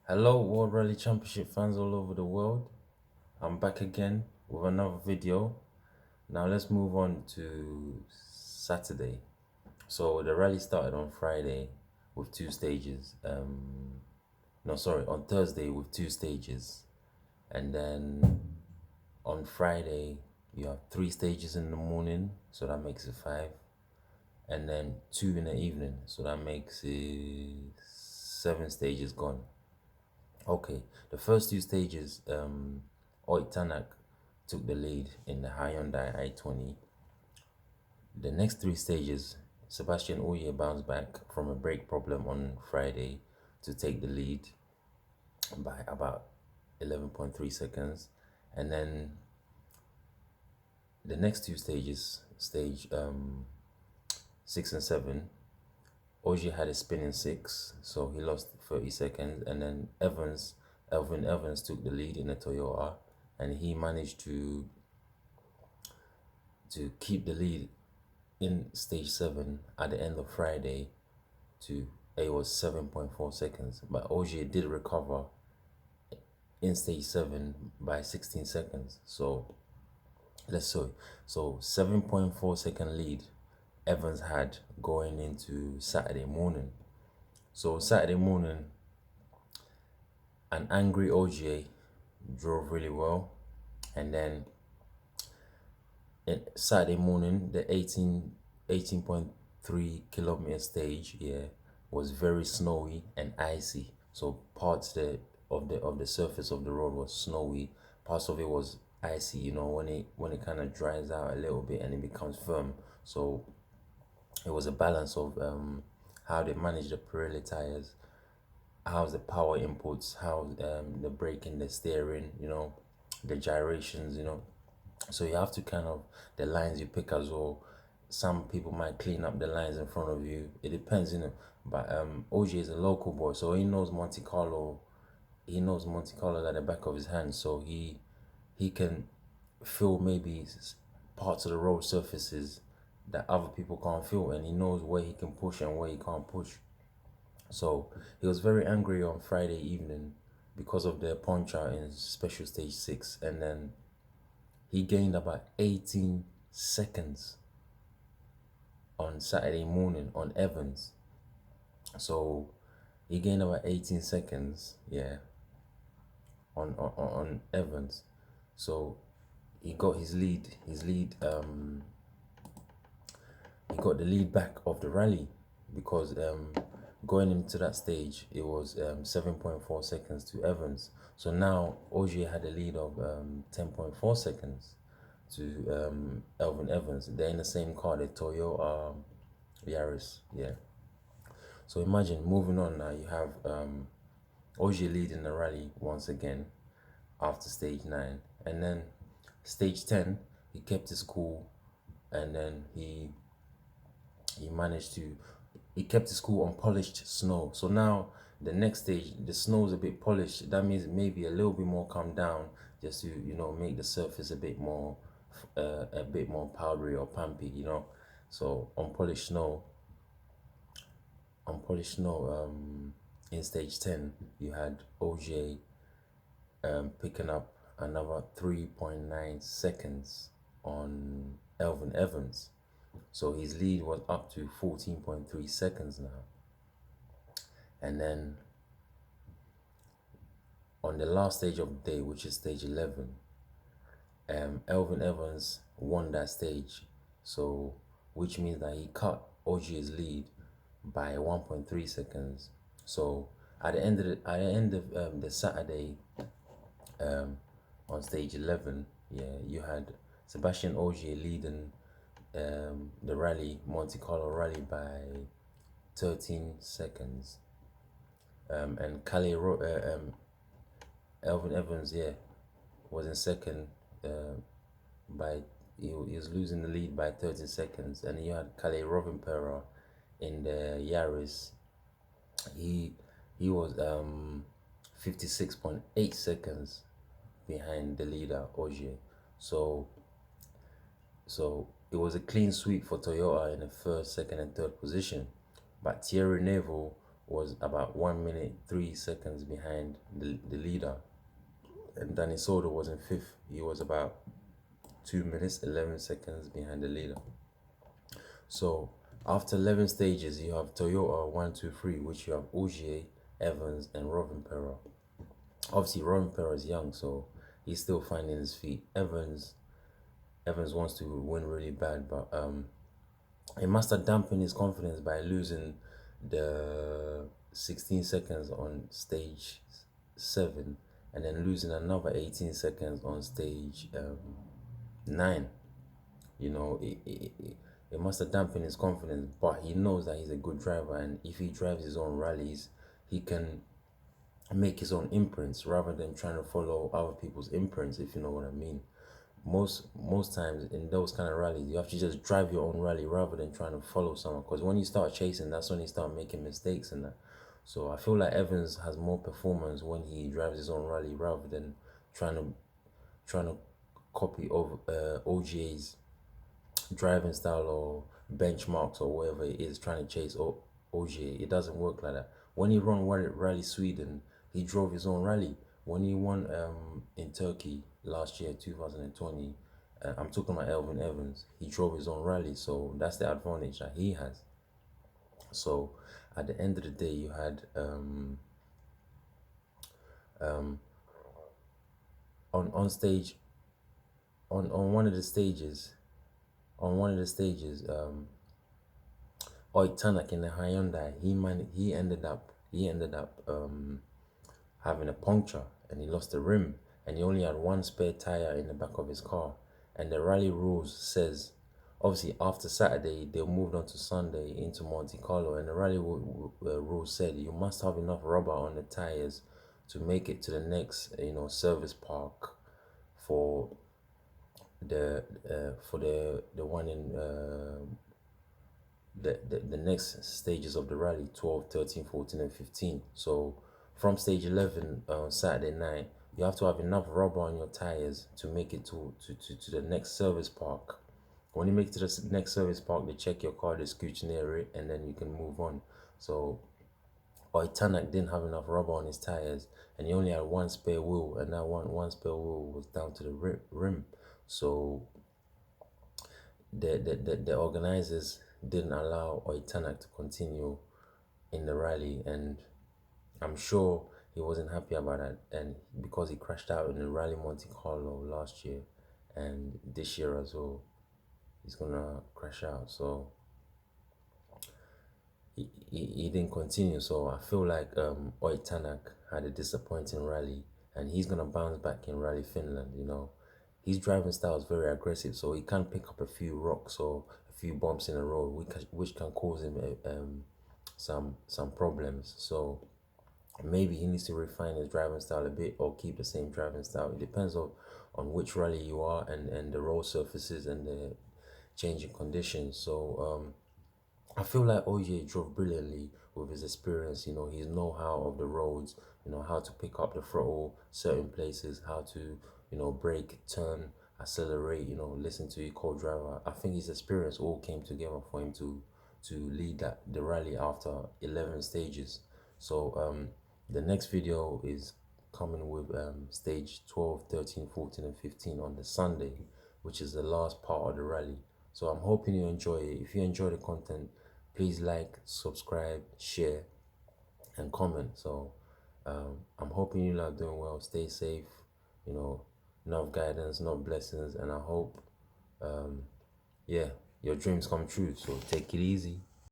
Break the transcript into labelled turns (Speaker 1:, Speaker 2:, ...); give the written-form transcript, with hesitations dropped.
Speaker 1: Hello, World Rally Championship fans all over the world. I'm back again with another video. Now let's move on to Saturday. So the rally started on Friday with two stages. No, sorry, on Thursday with two stages, and then on Friday you have three stages in the morning, so that makes it five, and then two in the evening, so that makes it seven stages gone. Okay, the first two stages, otttanak took the lead in the Hyundai i20. The next three stages, Sebastian bounced back from a brake problem on Friday to take the lead by about 11.3 seconds. And then the next two stages, stage 6 and 7, ogier had a spin in 6, so he lost 30 seconds. And then Elvin Evans took the lead in a Toyota, and he managed to keep the lead in stage 7 at the end of Friday to it was 7.4 seconds. But ogier did recover in stage 7 by 16 seconds. So 7.4 second lead Evans had going into Saturday morning. So Saturday morning, an angry ogier drove really well, and then Saturday morning, the 18.3 kilometer stage was very snowy and icy. So parts of the surface of the road was snowy, parts of it was icy, when it kind of dries out a little bit and it becomes firm. So it was a balance of how they manage the Pirelli tires, how's the power inputs, how the braking, the steering, the gyrations, so you have to kind of, the lines you pick as well. Some people might clean up the lines in front of you. It depends, But ogier is a local boy, so he knows Monte Carlo. He knows Monte Carlo at the back of his hand, so he can feel maybe parts of the road surfaces that other people can't feel, and he knows where he can push and where he can't push. So he was very angry on Friday evening because of the puncture in special stage 6, and then he gained about 18 seconds on Saturday morning on Evans. So he gained about 18 seconds, on Evans. So he got he got the lead back of the rally, because going into that stage it was 7.4 seconds to Evans. So now ogier had a lead of 10.4 seconds to Elfyn Evans. They're in the same car, the Toyota Yaris. So imagine moving on now. You have ogier leading the rally once again after stage 9, and then stage 10 he kept his cool, and then he managed to kept his cool on polished snow. So now the next stage, the snow is a bit polished. That means maybe a little bit more come down, just to make the surface a bit more powdery or pumpy. So on polished snow, in stage 10 you had ogier picking up another 3.9 seconds on Elfyn Evans. So his lead was up to 14.3 seconds now. And then on the last stage of the day, which is stage 11, Elfyn Evans won that stage. So which means that he cut ogier's lead by 1.3 seconds. So at the end of the Saturday, on stage 11, you had Sebastian Ogier leading the rally, Monte Carlo rally, by 13 seconds. And Elfyn Evans, was in second by he was losing the lead by 13 seconds. And you had Kalle Rovanperä in the Yaris. He was 56.8 seconds behind the leader ogier. So it was a clean sweep for Toyota in the first, second, and third position. But Thierry Neuville was about 1 minute 3 seconds behind the leader, and Danny Soda was in fifth. He was about 2 minutes 11 seconds behind the leader. So after 11 stages, you have Toyota 123, which you have Ogier, Evans, and Rovanpera. Obviously, Rovanpera is young, so he's still finding his feet. Evans wants to win really bad, but he must have dampened his confidence by losing the 16 seconds on stage 7, and then losing another 18 seconds on stage 9. You know, it must have dampened his confidence, but he knows that he's a good driver, and if he drives his own rallies, he can make his own imprints rather than trying to follow other people's imprints, if you know what I mean. Most times in those kind of rallies, you have to just drive your own rally rather than trying to follow someone, because when you start chasing, that's when you start making mistakes and that. So I feel like Evans has more performance when he drives his own rally rather than trying to copy over OGA's driving style or benchmarks or whatever it is, trying to chase OGA. It doesn't work like that. When he won Rally Sweden, he drove his own rally. When he won in Turkey last year, 2020, I'm talking about Elfynevans, he drove his own rally. So that's the advantage that he has. So at the end of the day, you had on stage, on one of the stages, Otttanak in the Hyundai, he ended up having a puncture, and he lost the rim, and he only had one spare tire in the back of his car. And the rally rules says, obviously after Saturday they moved on to Sunday into Monte Carlo, and the rally rules said you must have enough rubber on the tires to make it to the next service park for the one in the next stages of the rally, 12, 13, 14, and 15. So from stage 11 Saturday night, you have to have enough rubber on your tires to make it to the next service park. When you make it to the next service park, they check your car, they scrutineer it, and then you can move on. So Otttanak didn't have enough rubber on his tires, and he only had one spare wheel, and that one spare wheel was down to the rim. So the organizers didn't allow Otttanak to continue in the rally, and I'm sure he wasn't happy about that, and because he crashed out in the Rally Monte Carlo last year, and this year as well, he's gonna crash out. So he didn't continue. So I feel like Otttanak had a disappointing rally, and he's gonna bounce back in Rally Finland. His driving style is very aggressive, so he can pick up a few rocks or a few bumps in the road, which can cause him some problems. So maybe he needs to refine his driving style a bit, or keep the same driving style. It depends on which rally you are, and the road surfaces and the changing conditions. So I feel like OJ drove brilliantly with his experience, his know-how of the roads, how to pick up the throttle certain places, how to, brake, turn, accelerate, listen to your co-driver. I think his experience all came together for him to lead the rally after 11 stages. So the next video is coming with stage 12, 13, 14, and 15 on the Sunday, which is the last part of the rally. So I'm hoping you enjoy it. If you enjoy the content, please like, subscribe, share, and comment. So I'm hoping you are doing well. Stay safe, enough guidance, enough blessings, and I hope yeah, your dreams come true. So take it easy.